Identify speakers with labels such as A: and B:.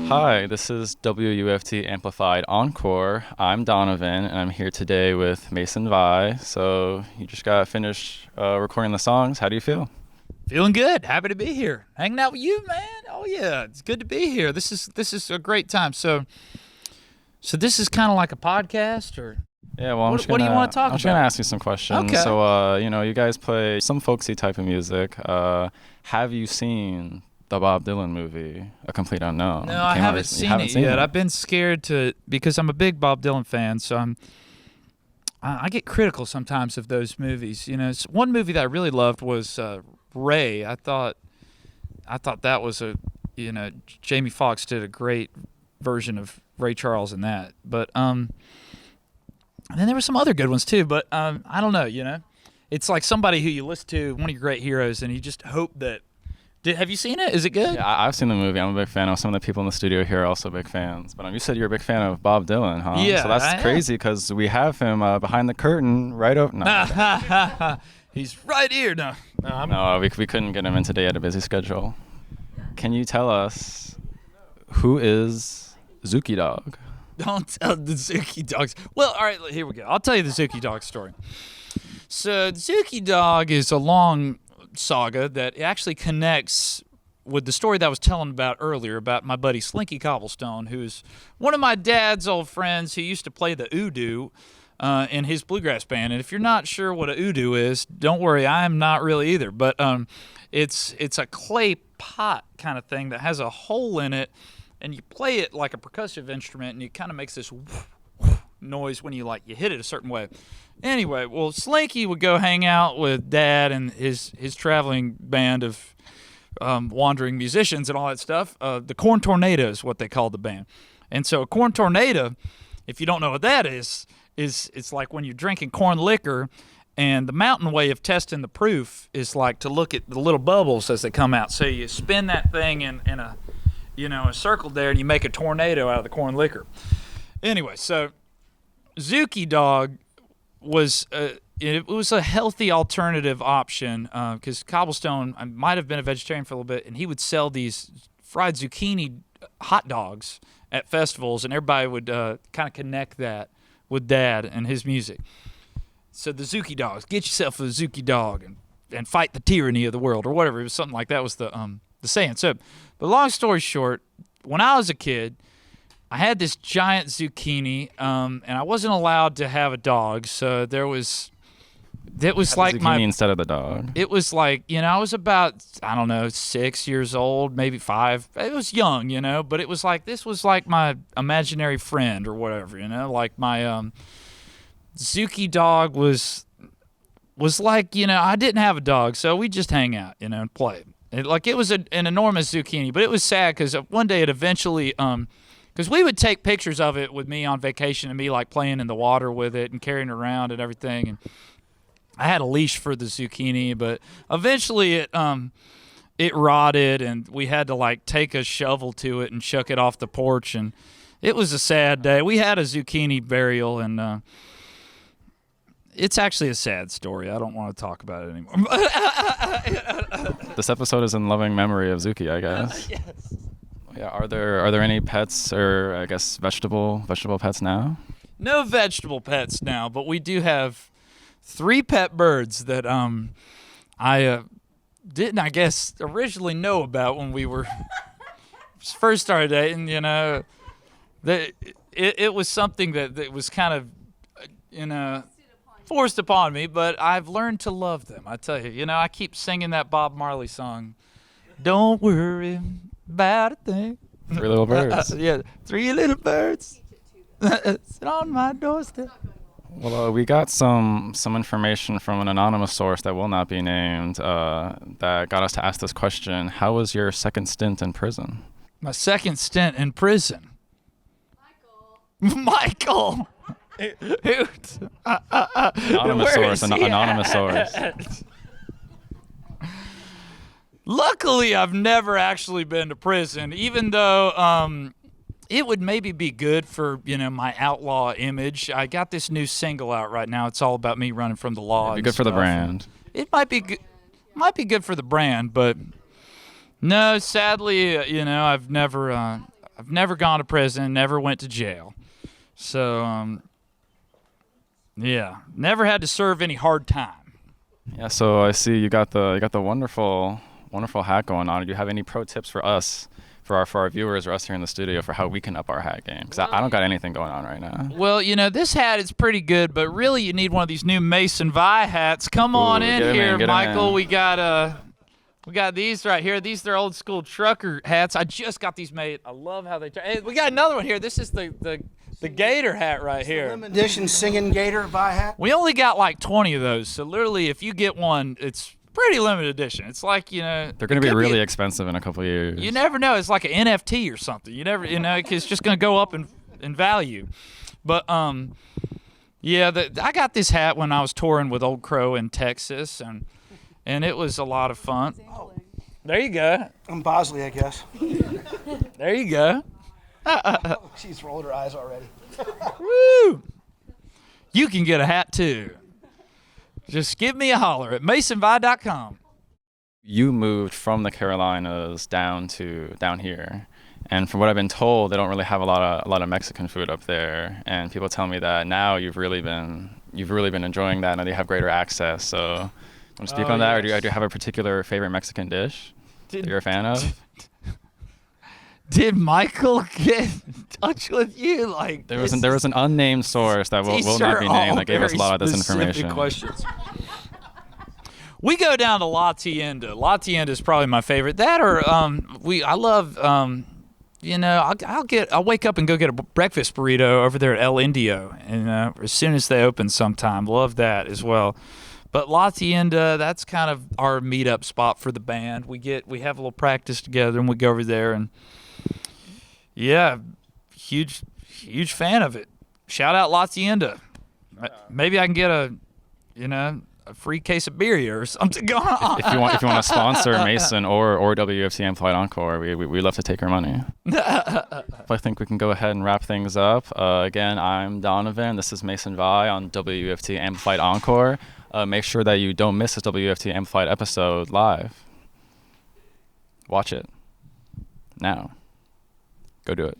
A: Hi, this is WUFT Amplified Encore. I'm Donovan, and I'm here today with Mason Vi. So you just got finished recording the songs. How do you feel?
B: Feeling good. Happy to be here. Hanging out with you, man. Oh yeah, it's good to be here. This is a great time. So this is kind of like a podcast, or
A: Yeah, well,
B: what do you want to talk
A: I'm just
B: about?
A: gonna ask you some questions.
B: Okay.
A: So, you guys play some folksy type of music. Have you seen the Bob Dylan movie, A Complete Unknown?
B: No, I haven't seen it yet. I've been scared because I'm a big Bob Dylan fan, so I get critical sometimes of those movies. You know, one movie that I really loved was Ray. I thought that was Jamie Foxx did a great version of Ray Charles in that. But and then there were some other good ones too. But I don't know. You know, it's like somebody who you listen to, one of your great heroes, and you just hope that. Have you seen it? Is it good?
A: Yeah, I've seen the movie. I'm a big fan of. Some of the people in the studio here are also big fans. But you said you're a big fan of Bob Dylan, huh?
B: Yeah,
A: so that's crazy because we have him behind the curtain right over. No,
B: he's right here. No,
A: we couldn't get him in today. He had a busy schedule. Can you tell us who is Zuki Dog?
B: Don't tell the Zuki Dogs. Well, all right, here we go. I'll tell you the Zuki Dog story. So Zuki Dog is a long saga that actually connects with the story that I was telling about earlier about my buddy Slinky Cobblestone, who's one of my dad's old friends who used to play the oudou in his bluegrass band. And if you're not sure what a oudou is, don't worry, I'm not really either. But it's a clay pot kind of thing that has a hole in it, and you play it like a percussive instrument, and it kind of makes this noise when you hit it a certain way. Anyway, well, Slinky would go hang out with Dad and his traveling band of wandering musicians and all that stuff. The Corn Tornado is what they called the band. And so a corn tornado, if you don't know what that is it's like when you're drinking corn liquor, and the mountain way of testing the proof is like to look at the little bubbles as they come out. So you spin that thing in a circle there, and you make a tornado out of the corn liquor. Anyway, so Zuki Dog was it was a healthy alternative option because Cobblestone might have been a vegetarian for a little bit, and he would sell these fried zucchini hot dogs at festivals, and everybody would kind of connect that with Dad and his music. So the Zuki Dogs, get yourself a Zuki Dog and fight the tyranny of the world, or whatever. It was something like that was the saying. So, but long story short, when I was a kid, I had this giant zucchini, and I wasn't allowed to have a dog, so it was like
A: zucchini instead of the dog.
B: It was like, I was about, 6 years old, maybe 5. It was young, but it was like, this was like my imaginary friend or whatever, like my Zuki Dog was like, I didn't have a dog, so we just hang out, and play. It was an enormous zucchini, but it was sad because one day it eventually because we would take pictures of it with me on vacation and me like playing in the water with it and carrying it around and everything. And I had a leash for the zucchini, but eventually it rotted, and we had to like take a shovel to it and shuck it off the porch. And it was a sad day. We had a zucchini burial, and it's actually a sad story. I don't want to talk about it anymore.
A: This episode is in loving memory of Zuki, I guess.
B: Yes.
A: Yeah, are there any pets or I guess vegetable pets now?
B: No vegetable pets now, but we do have 3 pet birds that I didn't, I guess, originally know about when we were first started dating. It was something that was kind of forced upon me, but I've learned to love them. I tell you, I keep singing that Bob Marley song. Don't worry about a thing.
A: 3 little birds.
B: Yeah, 3 little birds sit on my doorstep.
A: Well, we got some information from an anonymous source that will not be named that got us to ask this question. How was your second stint in prison?
B: My second stint in prison. Michael!
A: Anonymous source.
B: Luckily, I've never actually been to prison, even though it would maybe be good for, my outlaw image. I got this new single out right now. It's all about me running from the law.
A: It'd be good for the brand.
B: It might be good for the brand, but no, sadly, I've never I've never gone to prison, never went to jail. So, yeah, never had to serve any hard time.
A: Yeah, so I see you got the wonderful hat going on. Do you have any pro tips for us, for our viewers or us here in the studio, for how we can up our hat game? Because I don't got anything going on right now.
B: Well, this hat is pretty good, but really you need one of these new Mason Vi hats. Come on in here, Michael. We got these right here. These are old school trucker hats. I just got these made. I love how they. Hey, we got another one here. This is the Gator hat right here.
C: Limited edition singing Gator Vi hat.
B: We only got like 20 of those, so literally, if you get one, it's pretty limited edition. It's like
A: they're going to be really expensive in a couple of years.
B: You never know. It's like an NFT or something. You never, it's just going to go up in value. But yeah, I got this hat when I was touring with Old Crow in Texas, and it was a lot of fun.
C: Oh.
B: There you go.
C: I'm Bosley, I guess.
B: There you go.
C: Oh, she's rolled her eyes already.
B: Woo! You can get a hat too. Just give me a holler at masonvi.com.
A: You moved from the Carolinas down here, and from what I've been told, they don't really have a lot of Mexican food up there. And people tell me that now you've really been enjoying that, and they have greater access. So, want to speak on that, or do you have a particular favorite Mexican dish that you're a fan of?
B: Did Michael get in touch with you? Like
A: there was an unnamed source that will not be named that gave us a lot of this information.
B: Questions. We go down to La Tienda. La Tienda is probably my favorite. That or I love I'll wake up and go get a breakfast burrito over there at El Indio, and as soon as they open sometime, love that as well. But La Tienda, that's kind of our meetup spot for the band. We have a little practice together, and we go over there, and yeah, huge fan of it. Shout out La Tienda. Maybe I can get a free case of beer or something going on.
A: If you want to sponsor Mason or WUFT Amplified Encore, we love to take your money. I think we can go ahead and wrap things up. Again, I'm Donovan. This is Mason Vi on WUFT Amplified Encore. Make sure that you don't miss this WUFT Amplified episode live. Watch it now. Go do it.